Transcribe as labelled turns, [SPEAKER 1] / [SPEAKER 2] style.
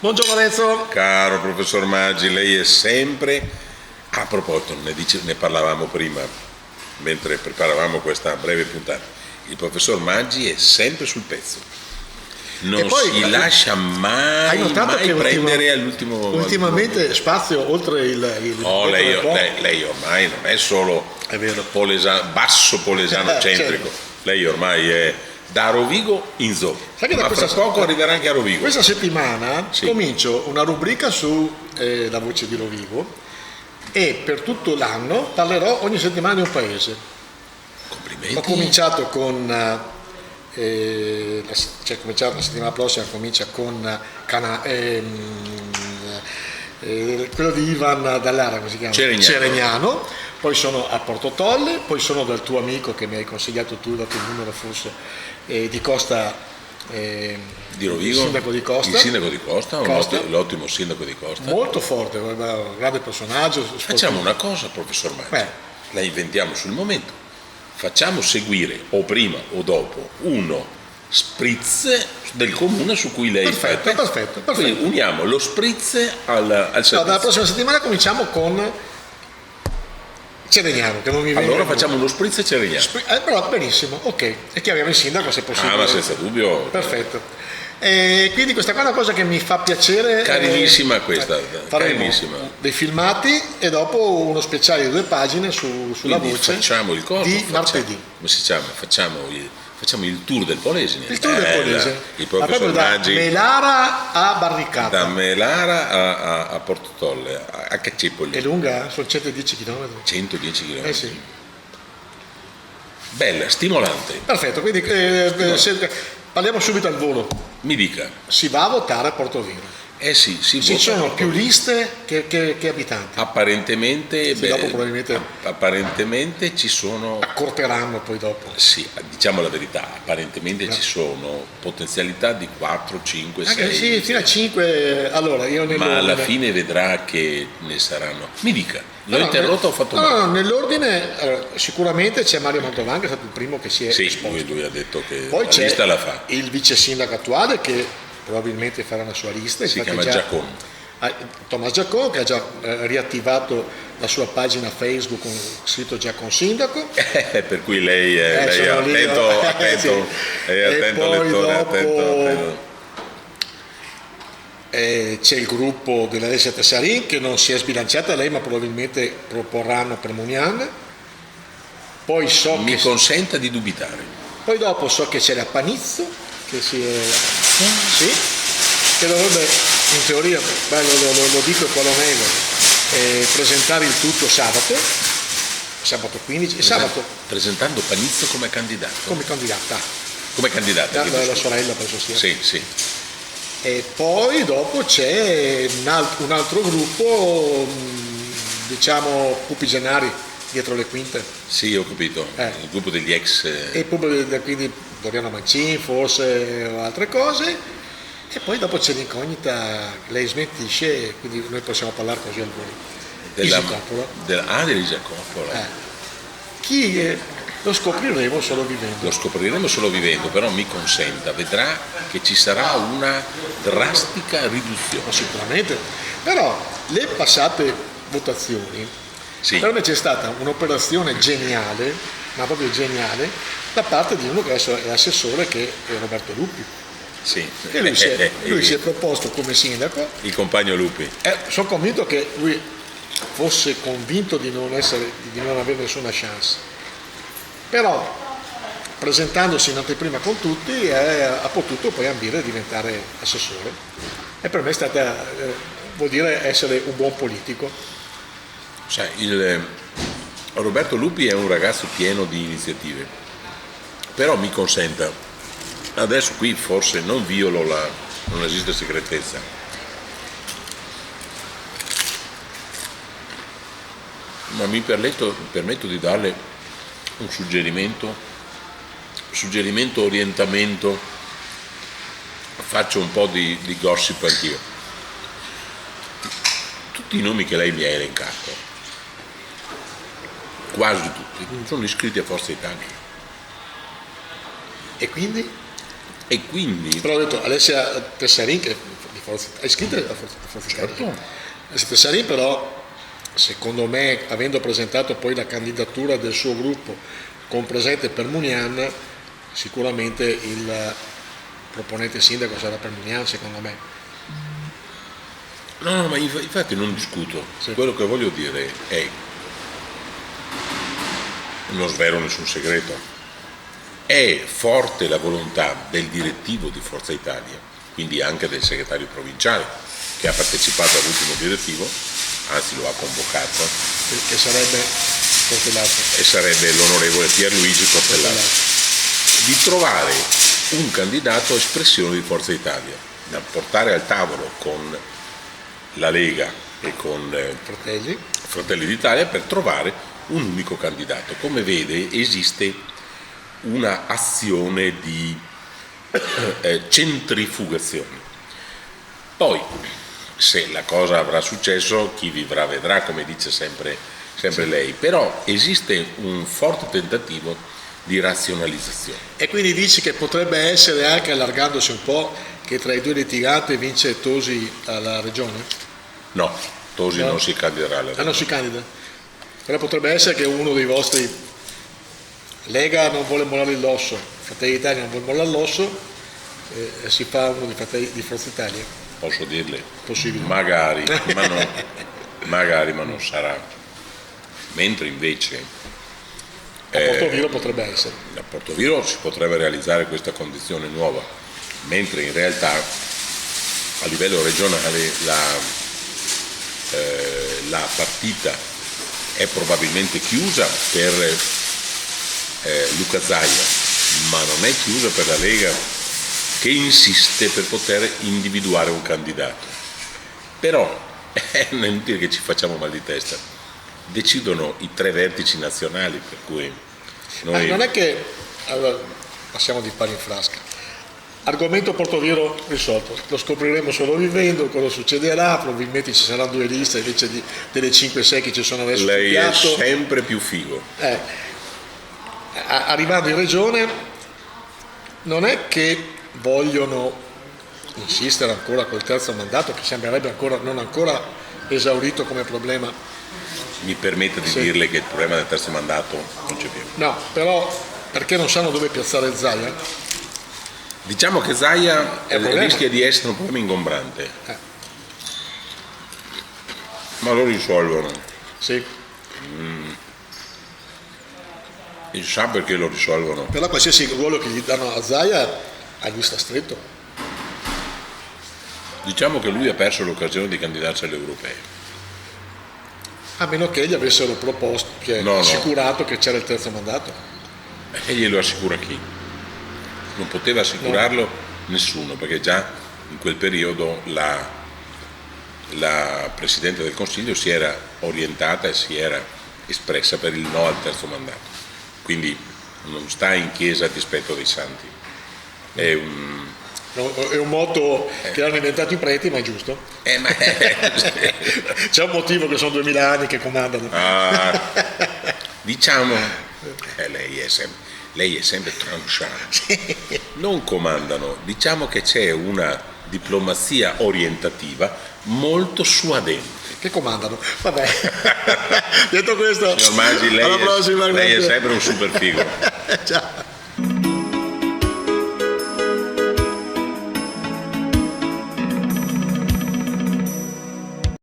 [SPEAKER 1] Buongiorno Lorenzo.
[SPEAKER 2] Caro professor Maggi, lei è sempre, a proposito, ne parlavamo prima, mentre preparavamo questa breve puntata, il professor Maggi è sempre sul pezzo, non
[SPEAKER 1] poi,
[SPEAKER 2] si lascia mai,
[SPEAKER 1] hai notato
[SPEAKER 2] mai
[SPEAKER 1] che
[SPEAKER 2] prendere all'ultimo.
[SPEAKER 1] Ultimamente spazio oltre il
[SPEAKER 2] lei ormai non è solo
[SPEAKER 1] è vero.
[SPEAKER 2] basso polesano centrico,
[SPEAKER 1] Certo.
[SPEAKER 2] Lei ormai è da Rovigo in Zoo, ma fra poco arriverà anche a Rovigo.
[SPEAKER 1] Questa settimana
[SPEAKER 2] Sì.
[SPEAKER 1] comincio una rubrica su La voce di Rovigo e per tutto l'anno parlerò ogni settimana di un paese.
[SPEAKER 2] Complimenti.
[SPEAKER 1] Ho cominciato con cominciato la settimana prossima, comincia con quello di Ivan Dallara, come si chiama? Ceregnano. Poi sono a Porto Tolle, poi sono dal tuo amico che mi hai consigliato tu, dato il numero forse, di Costa,
[SPEAKER 2] Di Rovigo,
[SPEAKER 1] il sindaco di Costa.
[SPEAKER 2] Il sindaco di Costa. L'ottimo sindaco di Costa.
[SPEAKER 1] Molto forte, un grande personaggio.
[SPEAKER 2] Facciamo una cosa, professor Maggi, la inventiamo sul momento. Facciamo seguire, o prima o dopo, uno spritz del comune su cui lei
[SPEAKER 1] Perfetto.
[SPEAKER 2] Quindi uniamo lo spritz al servizio.
[SPEAKER 1] Dalla prossima settimana cominciamo con Ceregnano, che non mi viene.
[SPEAKER 2] Allora facciamo uno spritz Ceregnano.
[SPEAKER 1] Però benissimo, ok. E chiamiamo il sindaco se possibile.
[SPEAKER 2] Ma senza dubbio.
[SPEAKER 1] Perfetto. Quindi questa qua è una cosa che mi fa piacere.
[SPEAKER 2] Carinissima questa.
[SPEAKER 1] Faremo
[SPEAKER 2] Carinissima.
[SPEAKER 1] dei filmati e dopo uno speciale di 2 pagine sulla
[SPEAKER 2] Quindi
[SPEAKER 1] voce
[SPEAKER 2] facciamo il coso,
[SPEAKER 1] di martedì.
[SPEAKER 2] Come si chiama? Facciamo il tour del Polesine.
[SPEAKER 1] Il tour del Polesine.
[SPEAKER 2] Il professor Maggi.
[SPEAKER 1] Da Melara a Barricata.
[SPEAKER 2] Da Melara a Porto Tolle, a Caccepoli.
[SPEAKER 1] È lunga? Sono 110 km.
[SPEAKER 2] 110 km.
[SPEAKER 1] Sì.
[SPEAKER 2] Bella, stimolante.
[SPEAKER 1] Perfetto, quindi parliamo subito al volo.
[SPEAKER 2] Mi dica.
[SPEAKER 1] Si va a votare a Portovino.
[SPEAKER 2] Sì,
[SPEAKER 1] Ci sono più liste che abitanti.
[SPEAKER 2] Apparentemente,
[SPEAKER 1] dopo probabilmente
[SPEAKER 2] apparentemente ci sono.
[SPEAKER 1] Accorperanno poi dopo.
[SPEAKER 2] Sì, diciamo la verità, apparentemente ci sono potenzialità di 4, 5, 6.
[SPEAKER 1] Sì, fino a 5. Allora, io
[SPEAKER 2] ma alla fine vedrà che ne saranno. Mi dica, l'ho interrotto o ho fatto male?
[SPEAKER 1] No, nell'ordine sicuramente c'è Mario Mantovani, che è stato il primo che si è esposto.
[SPEAKER 2] Lui ha detto che
[SPEAKER 1] poi
[SPEAKER 2] la
[SPEAKER 1] c'è
[SPEAKER 2] lista la fa.
[SPEAKER 1] Il vice sindaco attuale che probabilmente farà la sua lista.
[SPEAKER 2] Si chiama Giacon.
[SPEAKER 1] Thomas Giacon, che ha già riattivato la sua pagina Facebook con scritto Giacon Sindaco.
[SPEAKER 2] Per cui lei è attento lettore, attento.
[SPEAKER 1] C'è il gruppo della Alessia Tessarin che non si è sbilanciata lei, ma probabilmente proporranno per Munian. Poi
[SPEAKER 2] mi consenta di dubitare.
[SPEAKER 1] Poi dopo so che c'è la Panizzo che che dovrebbe in teoria, lo dico e qua lo nego, presentare il tutto sabato 15 e sabato
[SPEAKER 2] presentando Panizzo come candidato.
[SPEAKER 1] Come candidata. La sorella penso sia.
[SPEAKER 2] Sì.
[SPEAKER 1] E poi dopo c'è un altro gruppo, diciamo Pupi Gennari dietro le quinte.
[SPEAKER 2] Sì, ho capito. Il gruppo degli ex.
[SPEAKER 1] E quindi Doriano Mancin forse o altre cose. E poi dopo c'è l'incognita, lei smentisce, quindi noi possiamo parlare così al volo.
[SPEAKER 2] Dell'Isa Coppola.
[SPEAKER 1] Chi lo scopriremo solo vivendo.
[SPEAKER 2] Però mi consenta, vedrà che ci sarà una drastica riduzione.
[SPEAKER 1] Ma sicuramente. Però le passate votazioni, per me c'è stata un'operazione geniale, ma proprio geniale, da parte di uno che adesso è assessore, che è Roberto Lupi.
[SPEAKER 2] Sì.
[SPEAKER 1] E lui si è proposto come sindaco.
[SPEAKER 2] Il compagno Lupi.
[SPEAKER 1] Sono convinto che lui fosse convinto di non avere nessuna chance. Però presentandosi in anteprima con tutti ha potuto poi ambire a diventare assessore. E per me è stata, vuol dire essere un buon politico.
[SPEAKER 2] Sai, Roberto Lupi è un ragazzo pieno di iniziative, però mi consenta. Adesso qui forse non violo non esiste segretezza. Ma mi permetto di darle un suggerimento, orientamento, faccio un po' di gossip anch'io. Tutti i nomi che lei mi ha elencato, quasi tutti, sono iscritti a Forza Italia.
[SPEAKER 1] E quindi?
[SPEAKER 2] E quindi
[SPEAKER 1] Però ho detto Alessia Tessarin, che di Forza, è iscritta a Forza Italia.
[SPEAKER 2] Certo.
[SPEAKER 1] Alessia Tessarin però, secondo me, avendo presentato poi la candidatura del suo gruppo con presente per Munian, sicuramente il proponente sindaco sarà per Munian, secondo me.
[SPEAKER 2] no, ma infatti non discuto.
[SPEAKER 1] Sì.
[SPEAKER 2] Quello che voglio dire è, non svelo nessun segreto, è forte la volontà del direttivo di Forza Italia, quindi anche del segretario provinciale che ha partecipato all'ultimo direttivo, anzi lo ha convocato,
[SPEAKER 1] Che sarebbe Cortellazzo.
[SPEAKER 2] e sarebbe l'onorevole Pierluigi Cortellazzo, di trovare un candidato espressione di Forza Italia, da portare al tavolo con la Lega e con
[SPEAKER 1] Fratelli.
[SPEAKER 2] Fratelli d'Italia per trovare un unico candidato. Come vede, esiste una azione di centrifugazione. Poi, se la cosa avrà successo, chi vivrà vedrà, come dice sempre lei, però esiste un forte tentativo di razionalizzazione.
[SPEAKER 1] E quindi dici che potrebbe essere, anche allargandosi un po', che tra i due litiganti vince Tosi alla regione?
[SPEAKER 2] No, Tosi
[SPEAKER 1] No.
[SPEAKER 2] non si candiderà alla
[SPEAKER 1] Ah, non si candida? Però potrebbe essere che uno dei vostri, Lega non vuole mollare l'osso, Fratelli d'Italia non vuole mollare l'osso, si fa uno di Forza Italia.
[SPEAKER 2] Posso dirle?
[SPEAKER 1] Possibile.
[SPEAKER 2] Magari, ma non sarà. Mentre invece
[SPEAKER 1] A Portoviro potrebbe essere.
[SPEAKER 2] a Portoviro si potrebbe realizzare questa condizione nuova, mentre in realtà a livello regionale la partita è probabilmente chiusa per Luca Zaia, ma non è chiusa per la Lega, che insiste per poter individuare un candidato. Però non è inutile che ci facciamo mal di testa, decidono i 3 vertici nazionali, per cui noi
[SPEAKER 1] Non è che, allora, passiamo di pari in frasca. Argomento Portoviro risolto, lo scopriremo solo vivendo, cosa succederà, probabilmente ci saranno 2 liste invece delle 5-6 che ci sono adesso sul
[SPEAKER 2] lei è
[SPEAKER 1] piatto.
[SPEAKER 2] sempre più figo.
[SPEAKER 1] Arrivando in regione non è che vogliono insistere ancora col terzo mandato, che sembrerebbe non ancora esaurito come problema.
[SPEAKER 2] Mi permette di
[SPEAKER 1] Sì.
[SPEAKER 2] dirle che il problema del terzo mandato non c'è più.
[SPEAKER 1] No, però perché non sanno dove piazzare Zaia?
[SPEAKER 2] Diciamo che Zaia
[SPEAKER 1] È un problema.
[SPEAKER 2] rischia di essere un problema ingombrante,
[SPEAKER 1] Eh.
[SPEAKER 2] ma lo risolvono.
[SPEAKER 1] Sì.
[SPEAKER 2] E sa perché lo risolvono?
[SPEAKER 1] Però qualsiasi ruolo che gli danno a Zaia a lui sta stretto.
[SPEAKER 2] Diciamo che lui ha perso l'occasione di candidarsi alle europee.
[SPEAKER 1] A meno che gli avessero proposto, cioè
[SPEAKER 2] No.
[SPEAKER 1] assicurato che c'era il terzo mandato.
[SPEAKER 2] E glielo assicura chi? Non poteva assicurarlo nessuno, perché già in quel periodo la Presidente del Consiglio si era orientata e si era espressa per il no al terzo mandato. Quindi non sta in chiesa a dispetto dei santi. È un...
[SPEAKER 1] No, è un motto che hanno inventato i preti, ma è giusto.
[SPEAKER 2] ma-
[SPEAKER 1] C'è un motivo che sono 2000 anni che comandano.
[SPEAKER 2] diciamo, lei è sempre tranchant. Non comandano, diciamo che c'è una diplomazia orientativa molto suadente.
[SPEAKER 1] Che comandano? Vabbè. Detto questo,
[SPEAKER 2] Signor Maggi,
[SPEAKER 1] alla prossima.
[SPEAKER 2] lei è
[SPEAKER 1] grazie.
[SPEAKER 2] sempre un super figo.
[SPEAKER 1] Ciao.